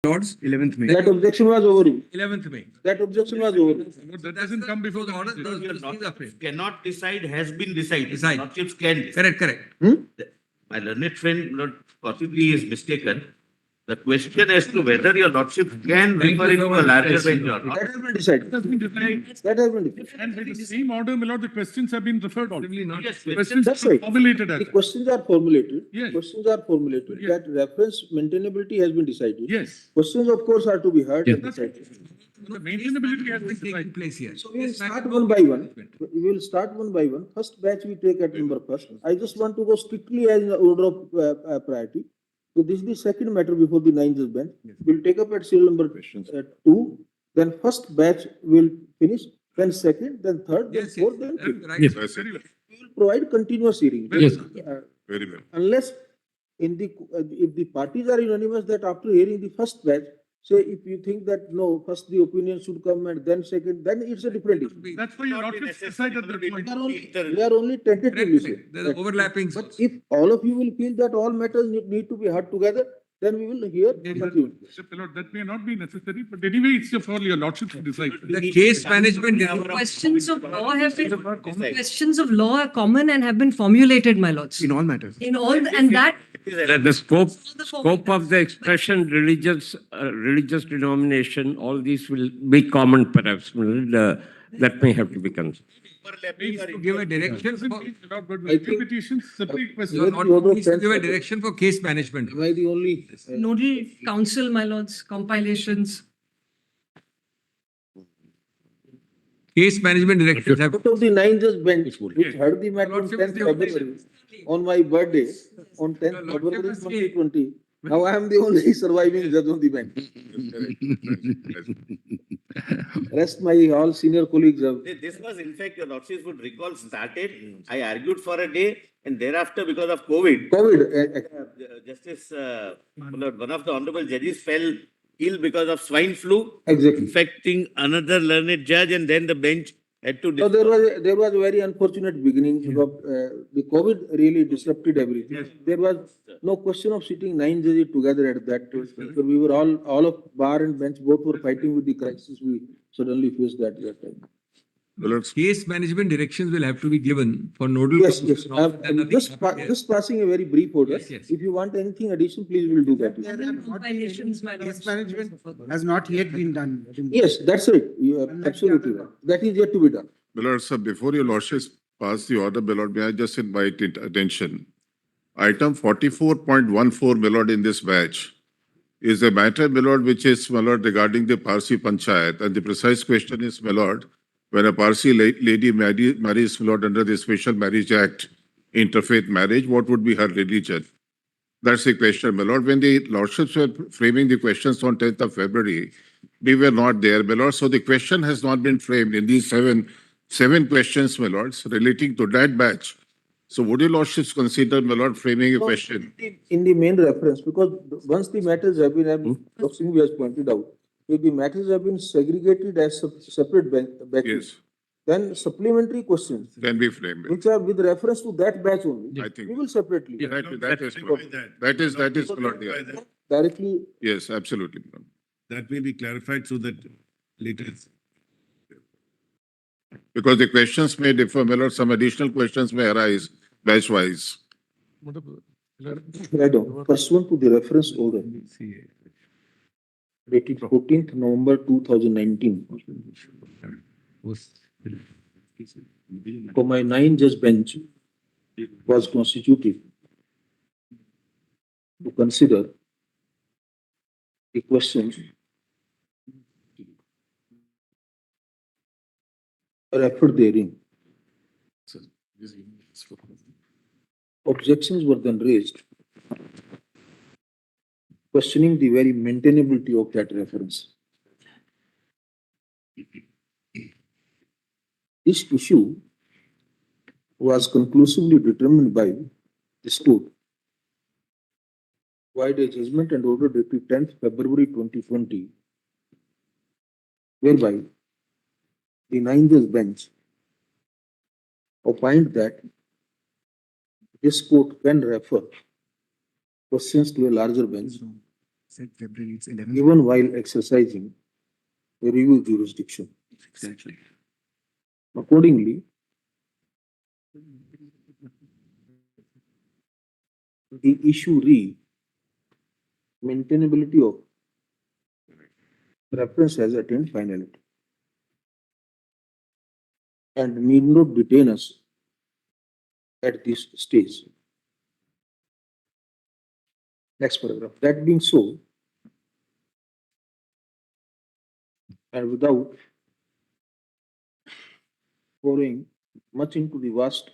Lords. 11th May. That objection was overruled. 11th May. That objection was overruled. But that doesn't come before the order. Because your Those things are framed. cannot decide has been decided. Decide. Lordships can decide. Correct. My learned friend Lord possibly is mistaken. The question as to whether your lordship can refer it to a larger bench or not. That has been decided. Has been decided. That has been decided. And by the same order, my lord, the questions have been referred on. Yes, Questions That's are right. formulated The as that. questions are formulated. Yes. Questions are formulated. Yes. That reference maintainability has been decided. Yes. Questions, of course, are to be heard and That's decided. The maintainability has been Taking decided. place here. So we will start one by one. We will start one by one. First batch we take at number first. I just want to go strictly as in the order of priority. So this is the second matter before the ninth bench. We'll take up at serial number 2. Then first batch will finish. Then second, then third, then fourth, then fifth. Right. Yes. Very well. We will provide continuous hearing. Yes. Very well. Unless in the if the parties are unanimous that after hearing the first batch, say if you think that no, first the opinion should come and then second, then it's a different issue. That's why your Not be lordship necessary. decided that point. We are only tentatively saying. Correct. There's overlapping. But if all of you will feel that all matters need to be heard together, then we will hear. My lord, that may not be necessary, but anyway, it's for your lordship to decide. The case management. Questions of law have been, questions of law are common and have been formulated, my lords. In all matters. In all, and that. The scope scope of the expression religious denomination, all these will be common perhaps, that may have to be considered. Needs to give a direction for. I think- Petitions, separate Even questions. the order of Needs to give a precedence. direction for case management. Am I the only? Nodal counsel, my lords, compilations. Case management directives have. Out of the 9 judge bench, which heard the matter on Lordship 10th is the February, on my birthday, on 10th Lordship February is the- 2020. Now I am the only surviving judge on the bench. Rest my all senior colleagues have. This was in fact, your lordships would recall started. I argued for a day and thereafter because of COVID. Justice, one of the honorable judges fell ill because of swine flu, Exactly. infecting another learned judge, and then the bench had to. So there was a very unfortunate beginning because the COVID really disrupted everything. There was no question of sitting 9 judges together at that time. So we were all of bar and bench both were fighting with the crisis we suddenly faced at that time. Case management directions will have to be given for nodal. Yes, counsel yes. and all that. Nothing happened here. Just passing a very brief order. Yes. If you want anything additional, please we'll do that. Compilations, my lords. Case management has not yet been done. Yes, that's right. You are absolutely right. That is yet to be done. My lord, sir, before your lordships pass the order, my lord, may I just invite attention? Item 44.14, my lord, in this batch is a matter, my lord, which is, my lord, regarding the Parsi Panchayat. And the precise question is, my lord, when a Parsi lady marries, my lord, under the Special Marriage Act, interfaith marriage, what would be her religion? That's the question, my lord. When the lordships were framing the questions on 10th of February, we were not there, my lord. So the question has not been framed in these seven questions, my lords, relating to that batch. So would your lordships consider, my lord, framing a question? In the main reference, because once the matters have been, Dr. Singh has pointed out, if the matters have been segregated as separate batches, Yes, then supplementary questions, can be framed. which are with reference to that batch only, I think- we will separately, That is, my lord. That is, my lord, yeah. directly. Yes, absolutely, my lord. That may be clarified so that later. Because the questions may differ, my lord, some additional questions may arise batch-wise. Right on. Pursuant to the reference order dated 14th November 2019, for my 9 judge bench was constituted to consider the questions referred therein. Objections were then raised, questioning the very maintainability of that reference. This issue was conclusively determined by this court, vide a judgment and order dated 10th February 2020, whereby the 9 judge bench opined that this court can refer questions to a larger bench Said February, it's 11. given while exercising a review jurisdiction. Exactly. Accordingly, the issue maintainability of reference has attained finality and need not detain us at this stage. Next paragraph. That being so, and without going much into the vast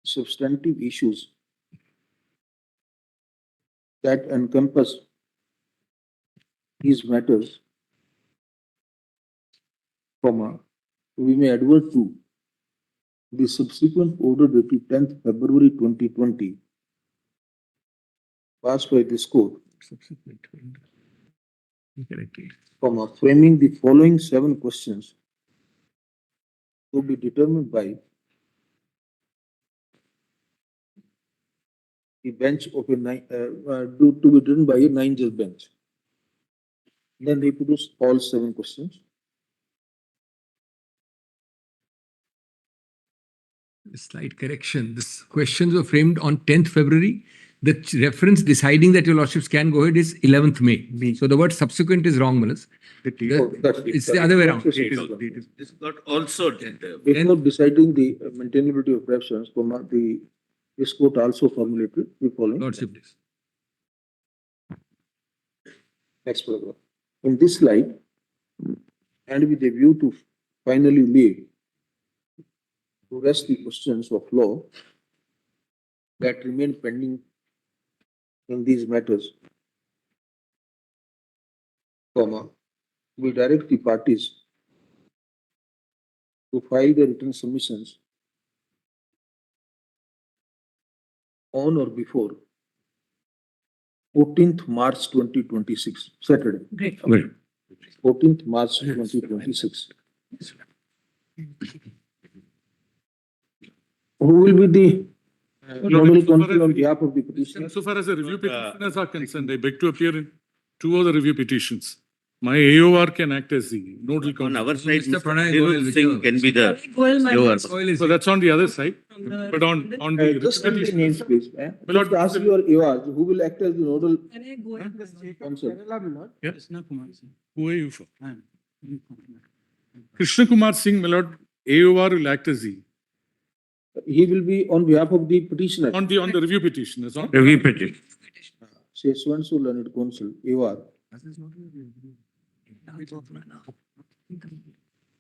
substantive issues that encompass these matters, we may advert to the subsequent order dated 10th February 2020 passed by this court, Correctly. framing the following 7 questions to be determined by the bench of a to be determined by a 9-judge bench. Then reproduce all 7 questions. Slight correction. This questions were framed on 10th February. The reference deciding that your lordships can go ahead is 11th May. So the word subsequent is wrong, Manas. It's the other way around. This got also did. Before deciding the maintainability of reference, this court also formulated the following. Lordship. Next paragraph. In this slide, and with a view to finally lay to rest the questions of law that remain pending in these matters, we direct the parties to file their written submissions on or before 14th March 2026, Saturday. Great. 14th March 2026. Who will be the nodal counsel on behalf of the petitioner? So far as the review petitioners are concerned, I beg to appear in 2 of the review petitions. My AOR can act as the nodal On counsel. our side, Mr. Mr. Pranay Anirudh Goyal, Singh can be the Goyal, my AOR. lord. Soil is So that's on the other side. But on the Just tell the names, please. Well, Just ask your AORs, who will act as the nodal Pranay Goyal, my lord. counsel? Yeah. Who are you for? Krishna Kumar Singh, my lord, AOR will act as the He will be on behalf of the petitioner. on the review petition. That's on. Review petition. Say so and so learned counsel, AOR,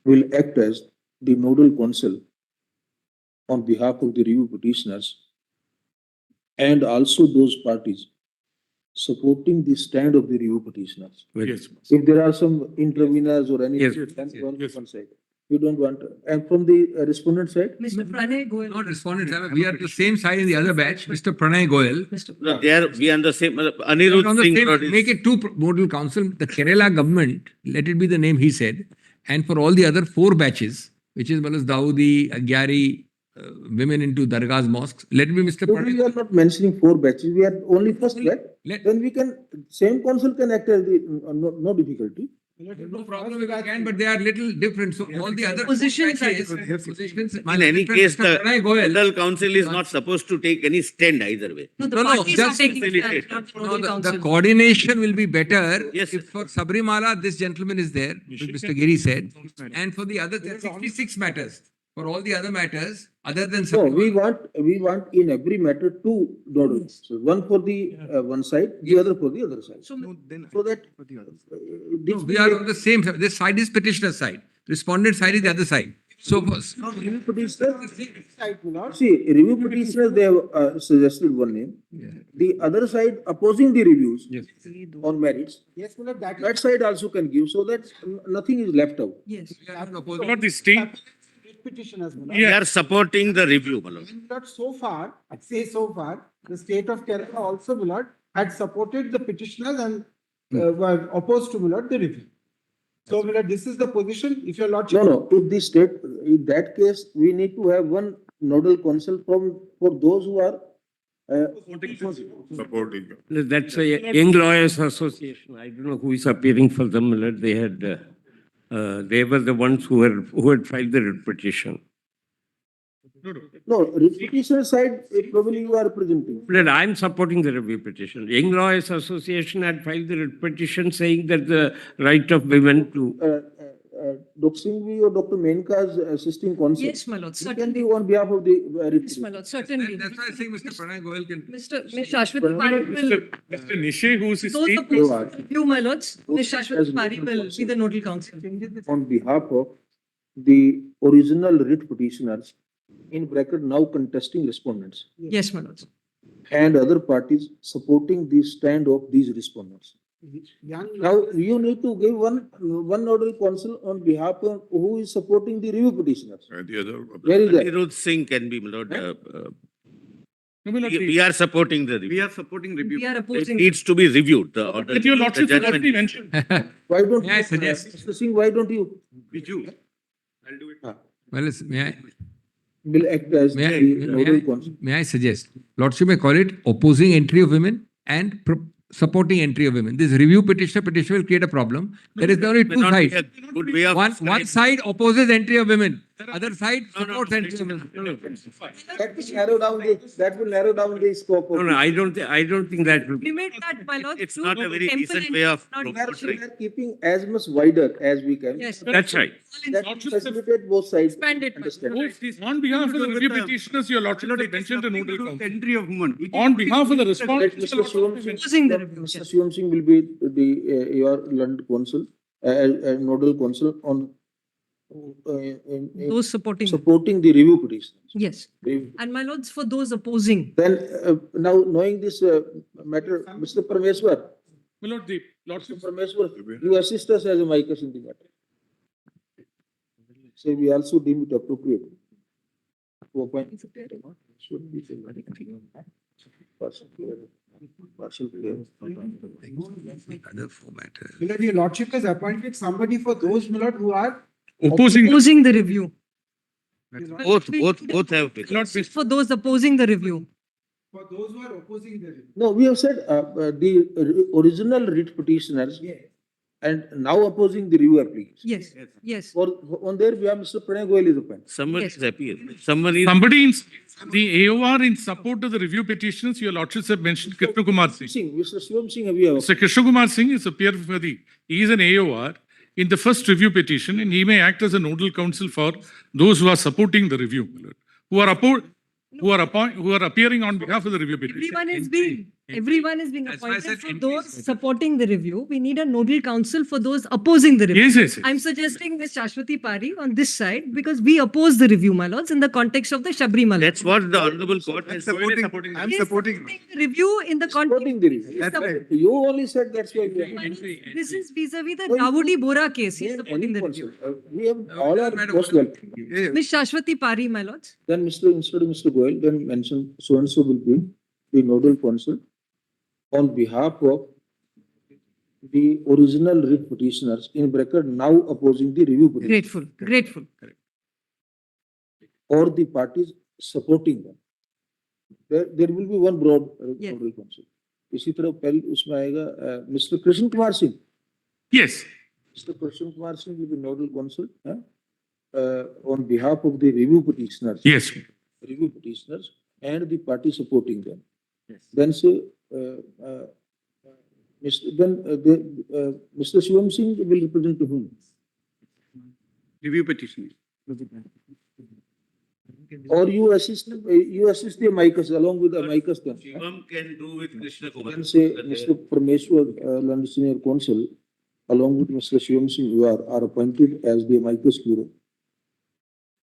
will act as the nodal counsel on behalf of the review petitioners and also those parties supporting the stand of the review petitioners. Yes. If there are some interveners or anything, Yes. then Yes. one Yes. one side. You don't want, and from the respondent side? Mr. Pranay Goyal. Not respondents. We are the same side in the other batch. Mr. Pranay Goyal. Mr. No, they are, we are on the same, We are Anirudh on the Singh. same, Lord, is- make it 2 modal council. The Kerala government, let it be the name he said. And for all the other 4 batches, which is Malas Dawoodi, Agyari, women into Dargah's mosques, let it be Mr. We Pranay. are not mentioning 4 batches, we are only first batch. Let- Then we can, same council can act as the, no difficulty. No problem if we can, but they are little different. So all the other Positions are batches, different. positions. In any case, Mr. Pranay Goyal. Nodal council is not supposed to take any stand either way. No, the No, no, parties are just taking facilitate. stand, not the No, nodal the council. coordination will be better Yes, if for Sabarimala, this gentleman is there, which Mr. Giri said. And for the other, there are 66 matters. For all the other matters, other than No, Sabarimala. we want in every matter 2 nodals. So one for the one side, the other for the other side. So, So that. No, we are on the same, this side is petitioner side, respondent side is the other side. So, Review petitioner, see, review petitioners, they have suggested one name. The other side opposing the reviews on merits, Yes, Mullah, that side also can give, so that nothing is left out. yes. Not the state. petition as well. We are supporting the review, my lord. But so far, I say so far, the state of Kerala also, Milord, had supported the petitioners and were opposed to Milord the review. So Milord, this is the position, if your lordship. No, if the state, in that case, we need to have one nodal council for those who are Supporting. That's a Young Lawyers Association. I don't know who is appearing for them. They had, they were the ones who had filed the writ petition. No, petitioner side, probably you are presenting. But I'm supporting the review petition. Young Lawyers Association had filed the writ petition saying that the right of women to. Dr. Singhvi or Dr. Menka's assisting counsel. Yes, my lord, You can certainly. be on behalf of the Yes, my lord, certainly. That's why I think Mr. Pranay Goyal can. Ms. Shashwati Pari will, Mr. Nishay, who is his those state. opposed to the review, my lords, Ms. Shashwati Pari will be the nodal counsel. on behalf of the original writ petitioners, in bracket now contesting respondents, Yes, my lords. and other parties supporting the stand of these respondents. Young Now, you need to give one nodal counsel on behalf of who is supporting the review petitioners. And the other. Where is that? Anirudh Singh can be, my lord. No, my lord, We are supporting the review. are supporting We are It opposing. needs to be reviewed. The order. But your the lordship has judgment. already mentioned. Why don't May I you, suggest? Mr. Singh, why don't you? Well, Will act as may the nodal counsel. I suggest, Lordship may call it opposing entry of women and supporting entry of women. This review petition will create a problem. There is only May two not be sides. a good way of One describing. side opposes entry of women, other side No, no, supports no, entry of women. That will narrow down the scope of. No, no, I don't think that will. Limit that, my lord. It's to not a very temple decent and way of not- We are keeping as much wider as we can. Yes. That's right. That will facilitate both sides. Expand it, my Understand. On behalf of the review petitioners, your lordship has mentioned the nodal counsel. Entry of women. On behalf of the Let respondents, Mr. your lordship Shivam has Singh, mentioned. Opposing the review, Mr. yes. Shivam Singh will be the, your learned counsel, nodal counsel on in Those supporting. supporting the review petition. Yes. And my lords, for those opposing. Then, now knowing this matter, Mr. Parameswar, My lord, the lordship. Mr. Parameswar, you assist us as a micus in the matter. So we also deem it appropriate to appoint. Partial clear. Other format. Milord, your lordship has appointed somebody for those, milord, who are Opposing. Opposing the review. Both have. been. Not based. For those opposing the review. for those who are opposing the review. No, we have said the original writ petitioners and now opposing the review application. Yes, yes. For on their behalf, Mr. Pranay Goyal is appointed. Someone Yes. is appeared. Someone is. Somebody in the AOR in support of the review petitions, your lordships have mentioned Krishna Kumar Singh. Mr. Shivam Singh, we have. Mr. Krishna Kumar Singh is appeared for the, he is an AOR in the first review petition and he may act as a nodal counsel for those who are supporting the review, my lord. Who are appearing on behalf of the review petition. Everyone is being That's why I appointed said for entries. those supporting the review. We need a nodal counsel for those opposing the review. Yes. I'm suggesting Ms. Shashwati Pari on this side because we oppose the review, my lords, in the context of the Sabrimala. That's what the honorable court has. I'm He is supporting. the review in the context. Supporting the review. That's right. You only said that's why we are. This is vis-a-vis the No, you- Dawudi Bora case. He is Name supporting any the review. counsel. We have all are most welcome. Ms. Shashwati Pari, my lords. Then instead of Mr. Goyal, then mention so and so will be the nodal counsel on behalf of the original writ petitioners in bracket now opposing the review petition Grateful. or the parties supporting them. There will be one broad Yes. nodal counsel. इसी तरह पहले उसमें आएगा Mr. Krishna Kumar Singh. Yes. Mr. Krishna Kumar Singh will be nodal counsel on behalf of the review petitioners. Yes. Review petitioners and the party supporting them. Then say, Mr. Shivam Singh will represent to whom? Review petition. Or you assist the amicus along with the amicus then. Shivam can do with Krishna Kumar. Then say, Mr. Parameswar, London Senior Counsel, along with Mr. Shivam Singh, you are appointed as the amicus curiae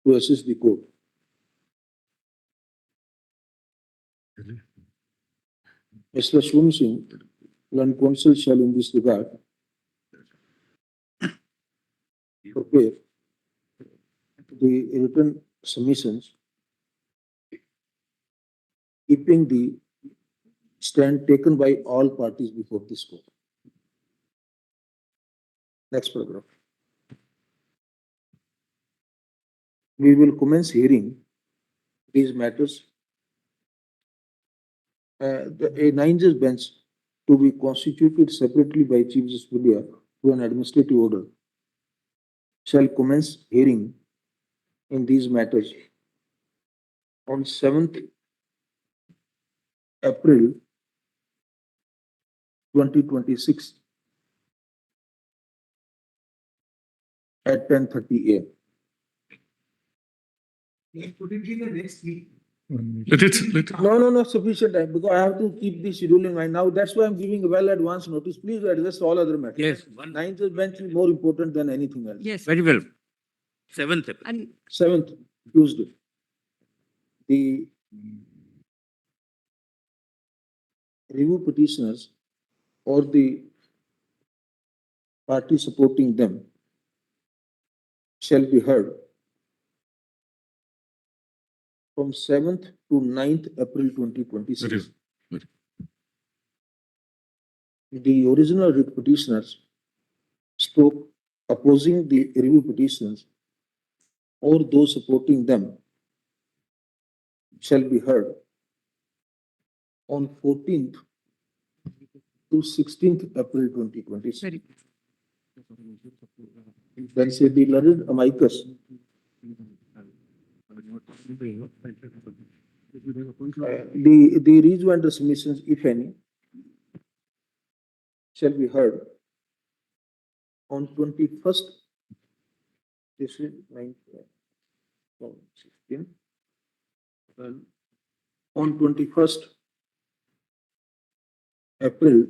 to assist the court. Mr. Shivam Singh, London Counsel shall in this regard prepare the written submissions keeping the stand taken by all parties before this court. Next paragraph. We will commence hearing these matters a nine-judge bench to be constituted separately by Chief Justice of India through an administrative order shall commence hearing in these matters on 7th April 2026 at 10:30 a.m. Could it be the next week? No, sufficient time, because I have to keep the schedule in mind. Now, that's why I'm giving well advance notice. Please address all other matters. Yes, Ninth bench is more important than anything else. Yes. very well. 7th April. And 7th, Tuesday. The review petitioners or the party supporting them shall be heard from 7th to 9th April 2026. The original writ petitioners spoke opposing the review petitions or those supporting them shall be heard on 14th to 16th April 2026. very Then say the learned amicus the rejoinder submissions, if any, shall be heard on 21st. This is 9th, 16th. Well, on 21st April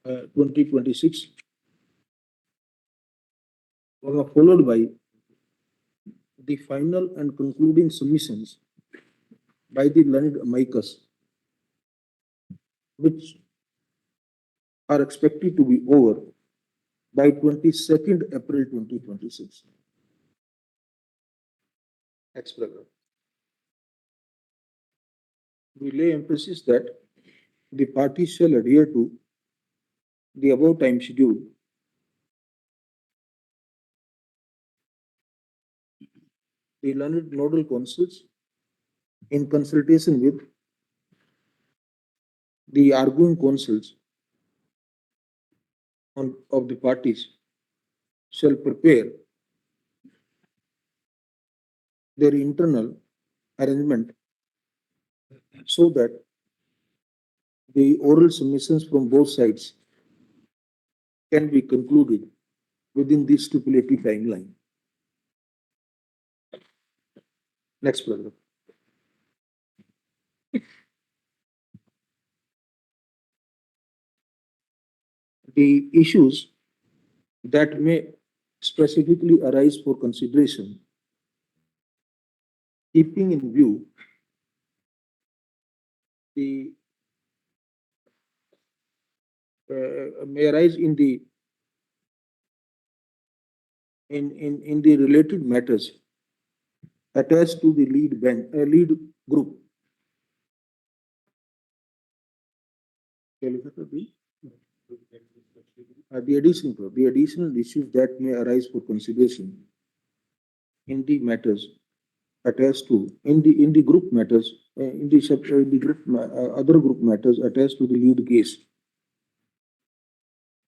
2026, followed by the final and concluding submissions by the learned amicus, which are expected to be over by 22nd April 2026. Next paragraph. We lay emphasis that the parties shall adhere to the above time schedule the learned nodal counsels in consultation with the arguing counsels of the parties shall prepare their internal arrangement so that the oral submissions from both sides can be concluded within the stipulated timeline. Next paragraph. The issues that may specifically arise for consideration, keeping in view the may arise in the related matters attached to the lead group. The additional issues that may arise for consideration in the matters attached to in the group matters other group matters attached to the lead case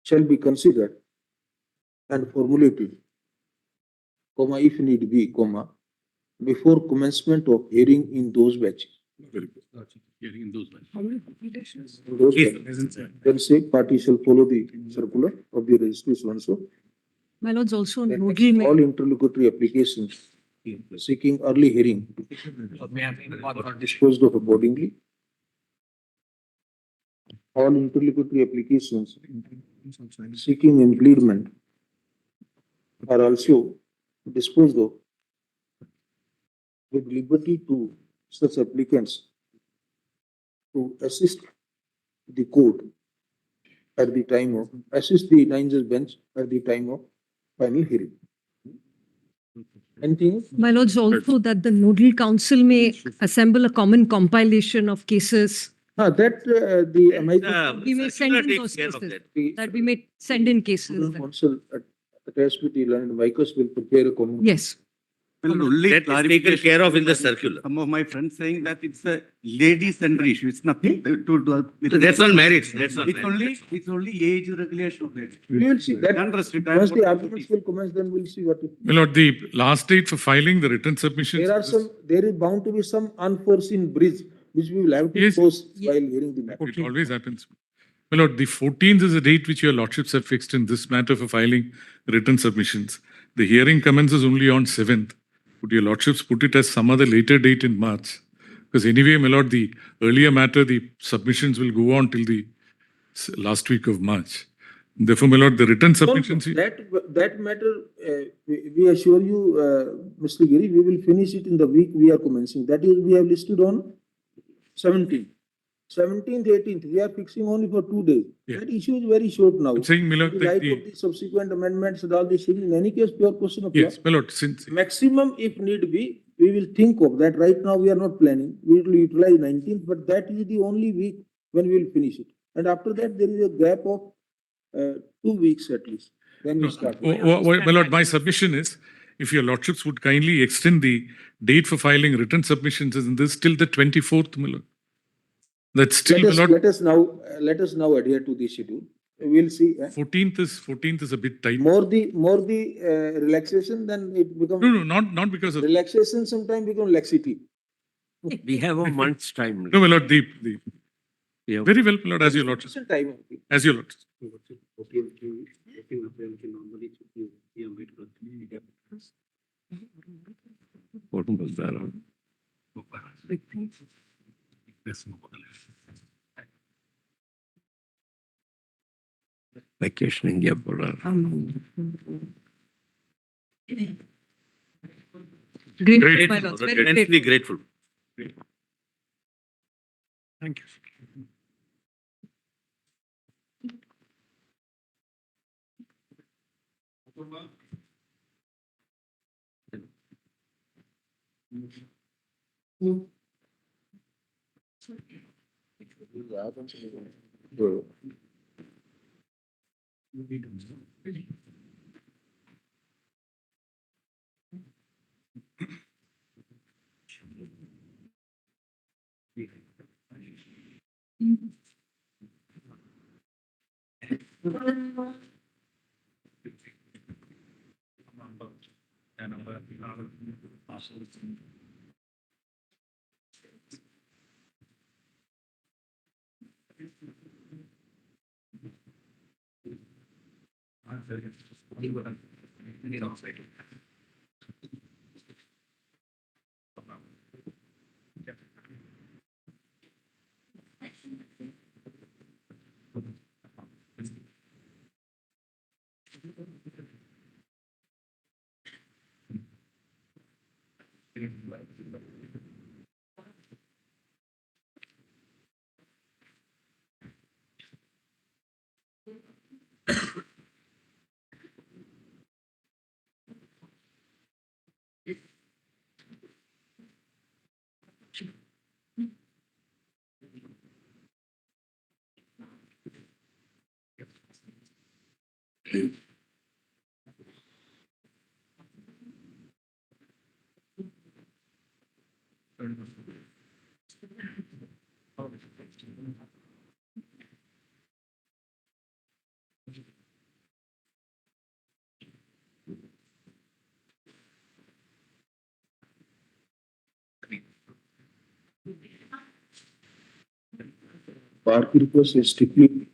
shall be considered and formulated, comma, if need be, comma, before commencement of hearing in those batches. Hearing in those lines. how many petitions? In those batches. Then say party shall follow the circular of the registry so and so. My lords, also Then nodal all may. interlocutory applications seeking early hearing disposed of accordingly. All interlocutory applications seeking impleadment are also disposed of with liberty to such applicants to assist the court at the time of, assist the nine-judge bench at the time of final hearing. Anything? My lords, also that the nodal council may assemble a common compilation of cases. That the We may send in Takes those care of cases. that. That we may send in cases. council attached with the learned amicus will prepare a common. Yes. Only That is taken clarification. care of in the circular. Some of my friends saying that it's a lady-centered issue. It's nothing to do. So that's on marriage, that's on. It's only age regulation of that. We will see that. Unrestricted. Once the arguments will commence, then we'll see what it. My lord, the last date for filing the written submissions. There is bound to be some unforeseen bridge which we will have to Yes. cross while hearing the matter. It always happens. My lord, the 14th is the date which your lordships have fixed in this matter for filing written submissions. The hearing commences only on 7th. Would your lordships put it as some other later date in March? Because anyway, my lord, the earlier matter, the submissions will go on till the last week of March. Therefore, my lord, the written submissions. That matter, we assure you, Mr. Giri, we will finish it in the week we are commencing. That is, we have listed on 17th. 17th, 18th, we are fixing only for 2 days. Yeah. That issue is very short now. I'm saying, my lord, In that light the- of the subsequent amendments and all these things, in any case, pure question of law. Yes, my lord, since Maximum, if need be, we will think of that. Right now, we are not planning. We will utilize 19th, but that is the only week when we will finish it. And after that, there is a gap of 2 weeks at least. Then we start. My lord, my submission is, if your lordships would kindly extend the date for filing written submissions in this till the 24th, my lord. That's still, my lord, Let us now adhere to the schedule. We'll see. 14th is a bit tight. More the relaxation, then it becomes. No, not because of, Relaxation sometimes become laxity. We have a month's time. no, my lord, Yeah. very well, my lord, as your lordships, Time. as your lordships. What was that? Vacationing gap. Great, my lords, very Immensely grateful. grateful. Thank you. Park request is strictly